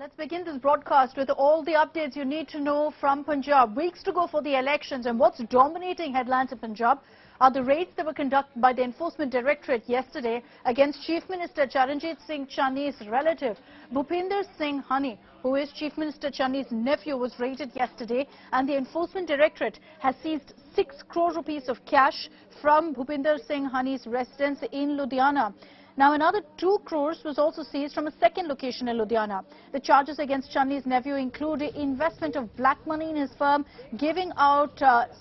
Let's begin this broadcast with all the updates you need to know from Punjab. Weeks to go for the elections, and what's dominating headlines in Punjab are the raids that were conducted by the Enforcement Directorate yesterday against Chief Minister Charanjit Singh Honey's relative. Bhupinder Singh Honey, who is Chief Minister Honey's nephew, was raided yesterday, and the Enforcement Directorate has seized 6 crore rupees of cash from Bhupinder Singh Honey's residence in Ludhiana. Now, another 2 crores was also seized from a second location in Ludhiana. The charges against CHANNI'S nephew include investment of black money in his firm, giving out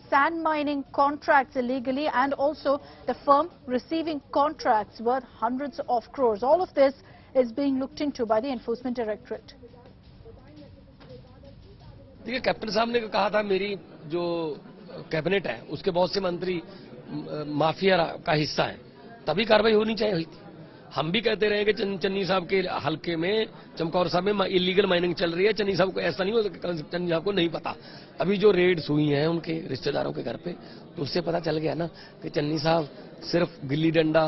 sand mining contracts illegally, and also the firm receiving contracts worth hundreds of crores. All of this is being looked into by the Enforcement Directorate. देखिए, captain साहब ने कहा था मेरी जो cabinet है उसके बहुत से मंत्री माफिया का हिस्सा है, तभी कार्रवाई होनी चाहिए थी। हम भी कहते रहे कि चन्नी साहब के हलके में चमकौर साहब में इलीगल माइनिंग चल रही है। चन्नी साहब को ऐसा नहीं हो चन्नी साहब को नहीं पता। अभी जो रेड्स हुई हैं उनके रिश्तेदारों के घर पे, तो उससे पता चल गया ना कि चन्नी साहब सिर्फ गिल्ली डंडा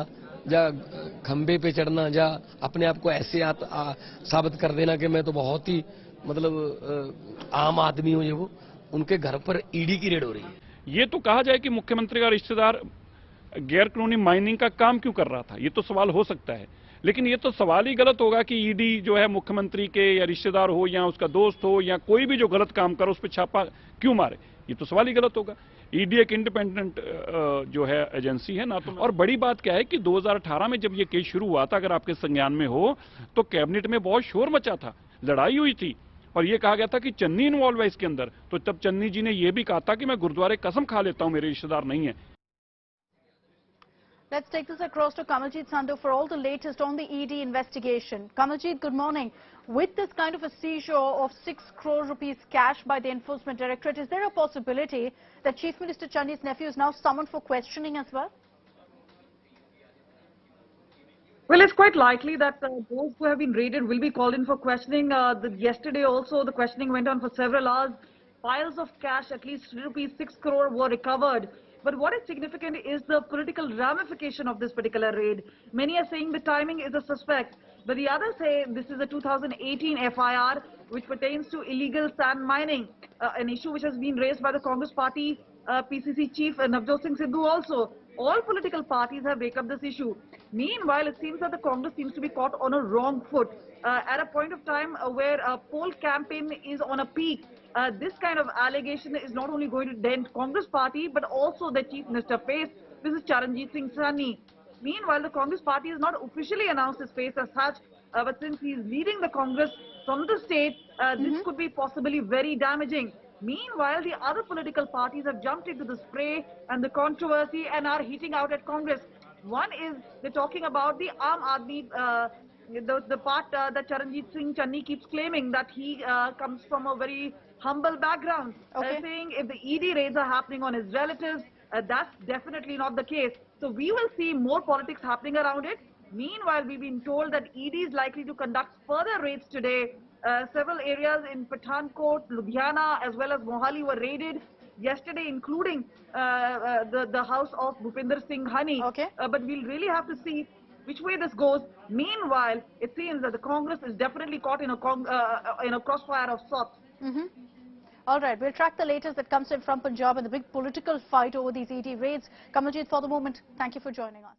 या खंबे पे चढ़ना या अपने आप को ऐसे साबित कर देना कि मैं तो बहुत ही मतलब आम आदमी हूं, ये वो उनके घर पर ईडी की रेड हो रही है। ये तो कहा जाए कि मुख्यमंत्री का रिश्तेदार गैर कानूनी माइनिंग का काम क्यों कर रहा था, ये तो सवाल हो सकता है, लेकिन ये तो सवाल ही गलत होगा कि ईडी जो है मुख्यमंत्री के या रिश्तेदार हो या उसका दोस्त हो या कोई भी जो गलत काम करे उस पर छापा क्यों मारे, ये तो सवाल ही गलत होगा। ईडी एक इंडिपेंडेंट जो है एजेंसी है ना। तो और बड़ी बात क्या है कि 2018 में जब ये केस शुरू हुआ था, अगर आपके संज्ञान में हो, तो कैबिनेट में बहुत शोर मचा था, लड़ाई हुई थी और ये कहा गया था कि चन्नी इन्वॉल्व है इसके अंदर। तो तब चन्नी जी ने यह भी कहा था कि मैं गुरुद्वारे कसम खा लेता हूं मेरे रिश्तेदार नहीं है। Let's take this across to Kamaljeet Sandhu for all the latest on the ED investigation. Kamaljeet, good morning. With this kind of a seizure of 6 crore rupees cash by the Enforcement Directorate, is there a possibility that Chief Minister Channi's nephew is now summoned for questioning as well? Well, it's quite likely that those who have been raided will be called in for questioning. Yesterday also, the questioning went on for several hours. Piles of cash, at least rupees 6 crore, were recovered. But what is significant is the political ramification of this particular raid. Many are saying the timing is a suspect, but the others say this is a 2018 FIR which pertains to illegal sand mining, an issue which has been raised by the Congress Party PCC chief Navjot Singh Sidhu also. All political parties have raised up this issue. Meanwhile, it seems that the Congress seems to be caught on a wrong foot. At a point of time where a poll campaign is on a peak, this kind of allegation is not only going to dent Congress party, but also the Chief Minister face. This is Charanjit Singh Honey. Meanwhile, the Congress party has not officially announced his face as such, but since he is leading the Congress from the state, this could be possibly very damaging. Meanwhile, the other political parties have jumped into the fray and the controversy and are heating out at Congress. One is they're talking about the Aam Aadmi, the part that Charanjit Singh Honey keeps claiming that he comes from a very humble background, saying if the ED raids are happening on his relatives, that's definitely not the case. So we will see more politics happening around it. Meanwhile, we've been told that ED is likely to conduct further raids today. Several areas in Pathankot, Ludhiana, as well as Mohali were raided yesterday, including the house of Bhupinder Singh Honey. But we'll really have to see which way this goes. Meanwhile, it seems that the Congress is definitely caught in a crossfire of sorts. All right, we'll track the latest that comes in from Punjab and the big political fight over these ED raids. Kamaljeet, for the moment, thank you for joining us.